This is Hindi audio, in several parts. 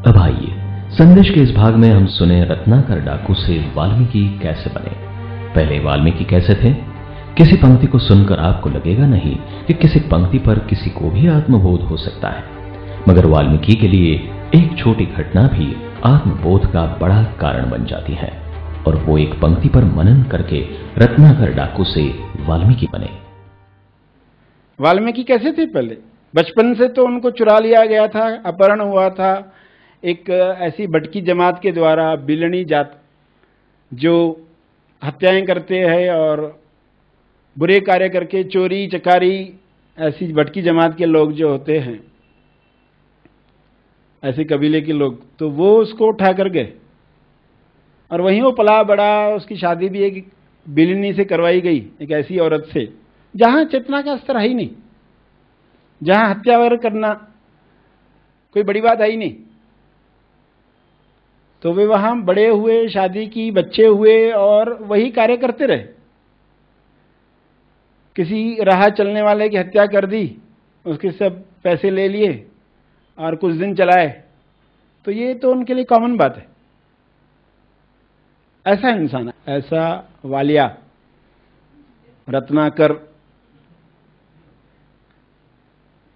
अब आइए संदेश के इस भाग में हम सुने रत्नाकर डाकू से वाल्मीकि कैसे बने। पहले वाल्मीकि कैसे थे? किसी पंक्ति को सुनकर आपको लगेगा नहीं कि किसी पंक्ति पर किसी को भी आत्मबोध हो सकता है, मगर वाल्मीकि के लिए एक छोटी घटना भी आत्मबोध का बड़ा कारण बन जाती है, और वो एक पंक्ति पर मनन करके रत्नाकर डाकू से वाल्मीकि बने। वाल्मीकि कैसे थे? पहले बचपन से तो उनको चुरा लिया गया था, अपहरण हुआ था एक ऐसी भटकी जमात के द्वारा, बिलनी जात जो हत्याएं करते हैं और बुरे कार्य करके, चोरी चकारी, ऐसी भटकी जमात के लोग जो होते हैं, ऐसे कबीले के लोग, तो वो उसको उठा कर गए और वहीं वो पला बड़ा। उसकी शादी भी एक बिलनी से करवाई गई, एक ऐसी औरत से जहां चेतना का स्तर है ही नहीं, जहां हत्या वगैरह करना कोई बड़ी बात है ही नहीं। तो वे वहां बड़े हुए, शादी की, बच्चे हुए और वही कार्य करते रहे। किसी राह चलने वाले की हत्या कर दी, उसके सब पैसे ले लिए और कुछ दिन चलाए, तो ये तो उनके लिए कॉमन बात है। ऐसा इंसान, ऐसा वालिया रत्नाकर।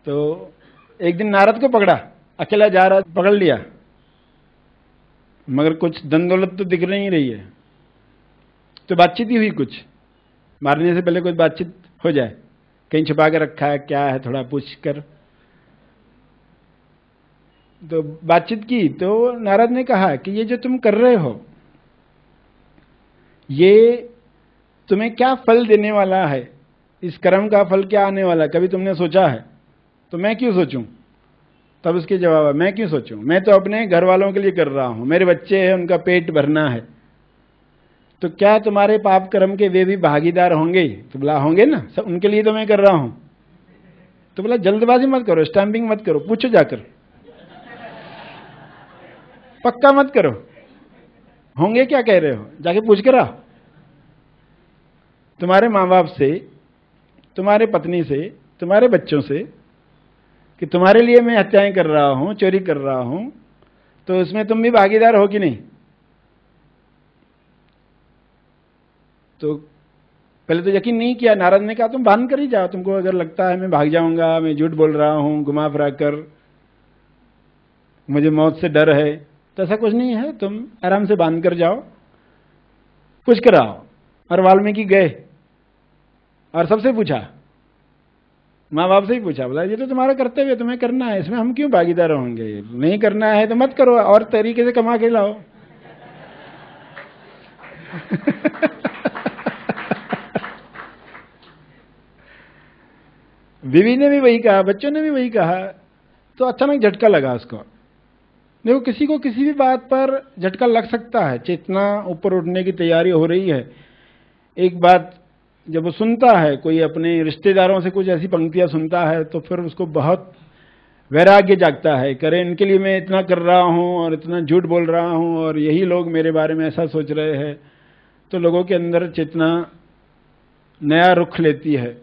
तो एक दिन नारद को पकड़ा, अकेला जा रहा, पकड़ लिया, मगर कुछ धन दौलत तो दिख नहीं रही है। तो बातचीत ही हुई, कुछ मारने से पहले कुछ बातचीत हो जाए, कहीं छुपा के रखा है, क्या है, थोड़ा पूछ कर। तो बातचीत की तो नारद ने कहा कि ये जो तुम कर रहे हो, ये तुम्हें क्या फल देने वाला है, इस कर्म का फल क्या आने वाला है, कभी तुमने सोचा है? तो मैं क्यों सोचूं? तब उसके जवाब है, मैं क्यों सोचूं, मैं तो अपने घर वालों के लिए कर रहा हूं, मेरे बच्चे हैं, उनका पेट भरना है। तो क्या तुम्हारे पाप कर्म के वे भी भागीदार होंगे? तो बोला होंगे ना, सब उनके लिए तो मैं कर रहा हूं। तो बोला जल्दबाजी मत करो, स्टैंपिंग मत करो, पूछो जाकर, पक्का मत करो, होंगे क्या कह रहे हो, जाके पूछ कर आओ तुम्हारे माँ बाप से, तुम्हारे पत्नी से, तुम्हारे बच्चों से कि तुम्हारे लिए मैं हत्याएं कर रहा हूं, चोरी कर रहा हूं, तो उसमें तुम भी भागीदार हो कि नहीं? तो पहले तो यकीन नहीं किया। नारद ने कहा तुम भान कर ही जाओ, तुमको अगर लगता है मैं भाग जाऊंगा, मैं झूठ बोल रहा हूं, घुमा फिरा कर, मुझे मौत से डर है, तो ऐसा कुछ नहीं है, तुम आराम से बांध कर जाओ, पूछ कर आओ। और वाल्मीकि गए और सबसे पूछा, माँ बाप से ही पूछा, बोला ये तो तुम्हारा कर्तव्य, तुम्हें करना है, इसमें हम क्यों भागीदार होंगे, नहीं करना है तो मत करो, और तरीके से कमा के लाओ। बीवी ने भी वही कहा, बच्चों ने भी वही कहा। तो अचानक झटका लगा उसको। देखो, किसी को किसी भी बात पर झटका लग सकता है, चेतना ऊपर उठने की तैयारी हो रही है। एक बात जब वो सुनता है, कोई अपने रिश्तेदारों से कुछ ऐसी पंक्तियां सुनता है, तो फिर उसको बहुत वैराग्य जागता है, करे इनके लिए मैं इतना कर रहा हूं और इतना झूठ बोल रहा हूं और यही लोग मेरे बारे में ऐसा सोच रहे हैं। तो लोगों के अंदर चेतना नया रुख लेती है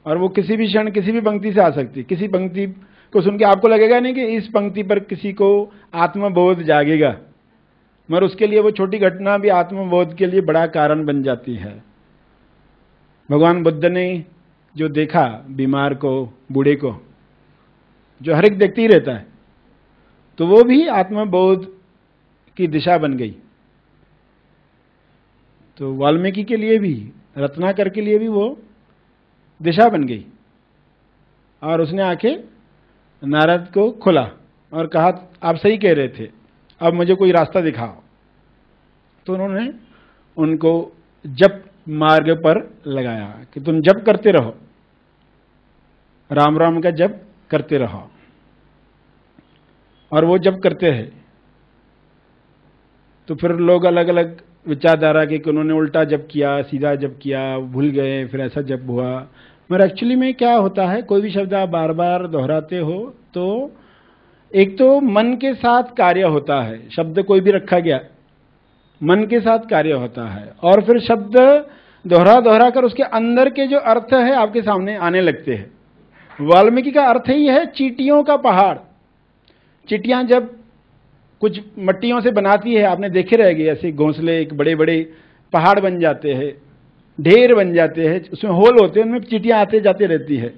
और वो किसी भी क्षण किसी भी पंक्ति से आ सकती है। किसी पंक्ति को सुन के आपको लगेगा नहीं कि इस पंक्ति पर किसी को आत्मबोध जागेगा, मगर उसके लिए वो छोटी घटना भी आत्मबोध के लिए बड़ा कारण बन जाती है। भगवान बुद्ध ने जो देखा, बीमार को, बूढ़े को, जो हर एक देखते ही रहता है, तो वो भी आत्मबोध की दिशा बन गई। तो वाल्मीकि के लिए भी, रत्नाकर के लिए भी वो दिशा बन गई। और उसने आके नारद को खोला और कहा आप सही कह रहे थे, अब मुझे कोई रास्ता दिखाओ। तो उन्होंने उनको जप मार्ग पर लगाया कि तुम जप करते रहो, राम राम का जप करते रहो। और वो जप करते हैं तो फिर लोग अलग अलग विचारधारा के, कि उन्होंने उल्टा जप किया, सीधा जप किया, भूल गए, फिर ऐसा जप हुआ। मगर एक्चुअली में क्या होता है, कोई भी शब्द आप बार बार दोहराते हो तो एक तो मन के साथ कार्य होता है, शब्द कोई भी रखा गया मन के साथ कार्य होता है, और फिर शब्द दोहरा दोहरा कर उसके अंदर के जो अर्थ है आपके सामने आने लगते हैं। वाल्मीकि का अर्थ ही है चींटियों का पहाड़। चींटियां जब कुछ मट्टियों से बनाती है, आपने देखे रहेंगे ऐसे घोंसले, एक बड़े बड़े पहाड़ बन जाते हैं, ढेर बन जाते हैं, उसमें होल होते हैं, उनमें चींटियां आते जाते रहती है।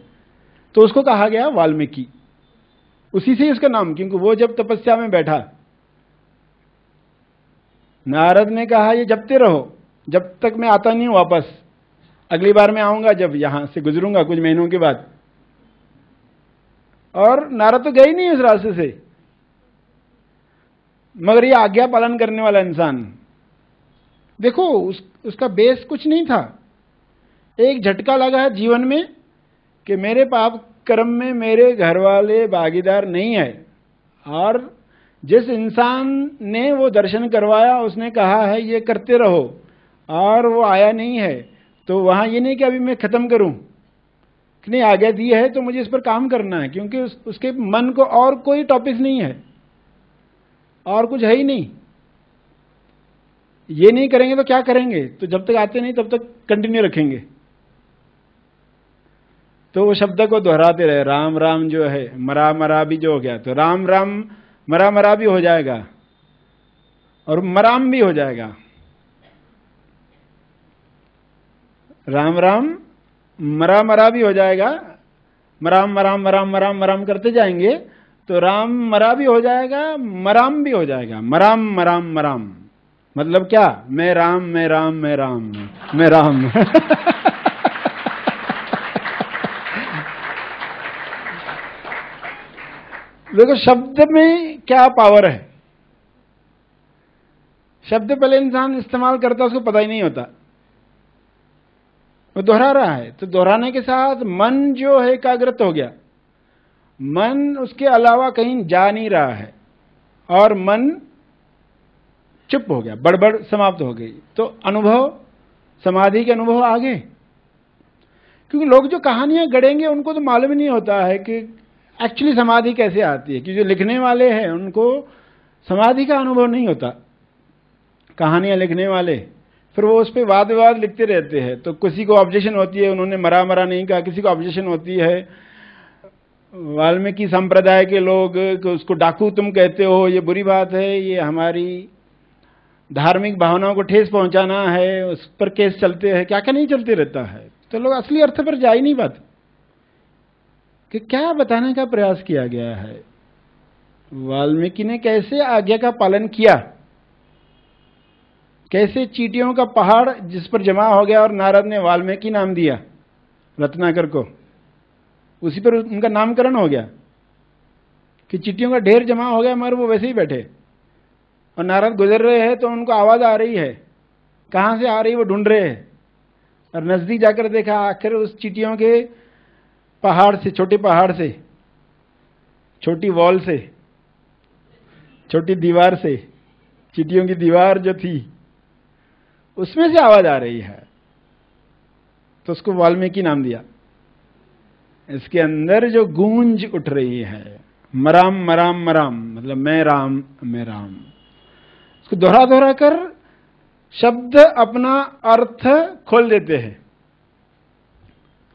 तो उसको कहा गया वाल्मीकि, उसी से उसका नाम, क्योंकि वो जब तपस्या में बैठा, नारद ने कहा ये जपते रहो जब तक मैं आता नहीं हूं वापस, अगली बार मैं आऊंगा जब यहां से गुजरूंगा कुछ महीनों के बाद। और नारद तो गए नहीं उस रास्ते से, मगर ये आज्ञा पालन करने वाला इंसान, देखो उसका बेस कुछ नहीं था, एक झटका लगा है जीवन में कि मेरे पाप कर्म में मेरे घर वाले भागीदार नहीं है, और जिस इंसान ने वो दर्शन करवाया उसने कहा है ये करते रहो, और वो आया नहीं है, तो वहां ये नहीं कि अभी मैं खत्म करूं, नहीं, आज्ञा दी है तो मुझे इस पर काम करना है, क्योंकि उसके मन को और कोई टॉपिक नहीं है, और कुछ है ही नहीं। ये नहीं करेंगे तो क्या करेंगे, तो जब तक आते नहीं तब तक कंटिन्यू रखेंगे। तो वो शब्द को दोहराते रहे, राम राम जो है, मरा मरा भी जो हो गया, तो राम राम मरा मरा भी हो जाएगा और मराम भी हो जाएगा। राम राम मरा मरा भी हो जाएगा, मराम मराम मराम मराम मराम करते जाएंगे तो राम मरा भी हो जाएगा, मराम भी हो जाएगा। मराम मराम मराम मतलब क्या, मैं राम मैं राम मैं राम मैं राम देखो शब्द में क्या पावर है। शब्द पहले इंसान इस्तेमाल करता उसको पता ही नहीं होता, वो दोहरा रहा है, तो दोहराने के साथ मन जो है एकाग्रत हो गया, मन उसके अलावा कहीं जा नहीं रहा है, और मन चुप हो गया, बड़बड़ समाप्त हो गई। तो अनुभव, समाधि के अनुभव आ गए। क्योंकि लोग जो कहानियां गढ़ेंगे उनको तो मालूम ही नहीं होता है कि एक्चुअली समाधि कैसे आती है, क्योंकि जो लिखने वाले हैं उनको समाधि का अनुभव नहीं होता। कहानियां लिखने वाले फिर वो उस पर वाद विवाद लिखते रहते हैं, तो किसी को ऑब्जेक्शन होती है, उन्होंने मरा मरा नहीं कहा, किसी को ऑब्जेक्शन होती है वाल्मीकि संप्रदाय के लोग, उसको डाकू तुम कहते हो, ये बुरी बात है, ये हमारी धार्मिक भावनाओं को ठेस पहुंचाना है, उस पर केस चलते हैं, क्या क्या नहीं चलते रहता है। तो लोग असली अर्थ पर जा ही नहीं पाते कि क्या बताने का प्रयास किया गया है, वाल्मीकि ने कैसे आज्ञा का पालन किया, कैसे चींटियों का पहाड़ जिस पर जमा हो गया और नारद ने वाल्मीकि नाम दिया रत्नाकर को, उसी पर उनका नामकरण हो गया कि चींटियों का ढेर जमा हो गया, मगर वो वैसे ही बैठे, और नारद गुजर रहे हैं तो उनको आवाज आ रही है, कहां से आ रही वो ढूंढ रहे हैं, और नजदीक जाकर देखा आखिर उस चींटियों के पहाड़ से, छोटे पहाड़ से, छोटी वॉल से, छोटी दीवार से, चींटियों की दीवार जो थी उसमें से आवाज आ रही है, तो उसको वाल्मीकि नाम दिया। इसके अंदर जो गूंज उठ रही है, मराम मराम मराम मतलब मैं राम मैं राम, उसको दोहरा दोहरा कर शब्द अपना अर्थ खोल देते हैं।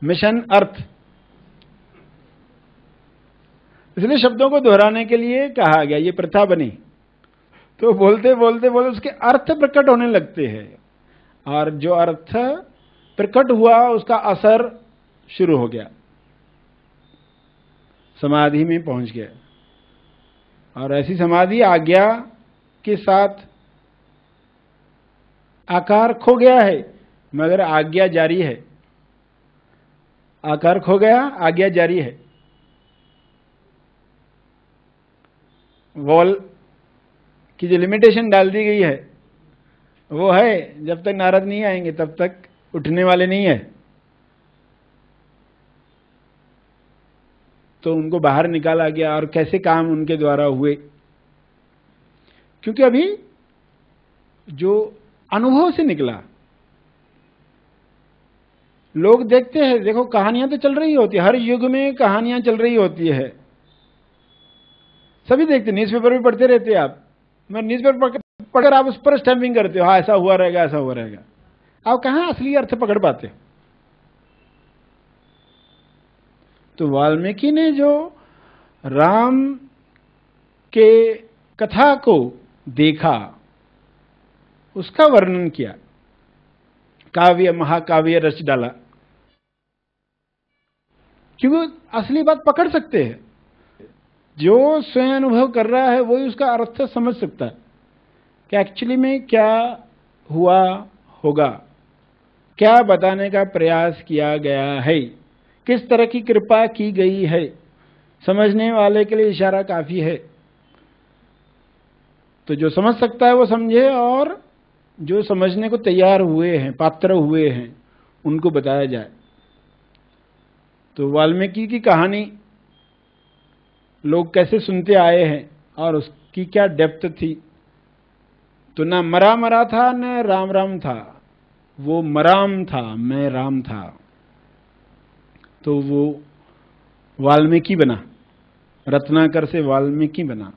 मिशन अर्थ, इसलिए शब्दों को दोहराने के लिए कहा गया, ये प्रथा बनी। तो बोलते बोलते बोलते उसके अर्थ प्रकट होने लगते हैं, और जो अर्थ प्रकट हुआ उसका असर शुरू हो गया, समाधि में पहुंच गया। और ऐसी समाधि आज्ञा के साथ आकार खो गया है, मगर आज्ञा जारी है। आकार खो गया, आज्ञा जारी है। वॉल की जो लिमिटेशन डाल दी गई है वो है, जब तक नारद नहीं आएंगे तब तक उठने वाले नहीं है, तो उनको बाहर निकाला गया। और कैसे काम उनके द्वारा हुए, क्योंकि अभी जो अनुभव से निकला, लोग देखते हैं, देखो कहानियां तो चल रही होती है, हर युग में कहानियां चल रही होती है, सभी देखते, न्यूज़पेपर भी पढ़ते रहते हैं आप, मैं न्यूज़पेपर पढ़कर आप उस पर स्टैंपिंग करते हो, हाँ ऐसा हुआ रहेगा ऐसा हुआ रहेगा, आप कहां असली अर्थ पकड़ पाते। तो वाल्मीकि ने जो राम के कथा को देखा, उसका वर्णन किया, काव्य महाकाव्य रच डाला, क्योंकि असली बात पकड़ सकते हैं। जो स्वयं अनुभव कर रहा है वही उसका अर्थ समझ सकता है कि एक्चुअली में क्या हुआ होगा, क्या बताने का प्रयास किया गया है, किस तरह की कृपा की गई है। समझने वाले के लिए इशारा काफी है। तो जो समझ सकता है वो समझे, और जो समझने को तैयार हुए हैं, पात्र हुए हैं, उनको बताया जाए। तो वाल्मीकि की कहानी लोग कैसे सुनते आए हैं और उसकी क्या डेप्थ थी। तो ना मरा मरा था न राम राम था, वो मराम था, मैं राम था। तो वो वाल्मीकि बना, रत्नाकर से वाल्मीकि बना।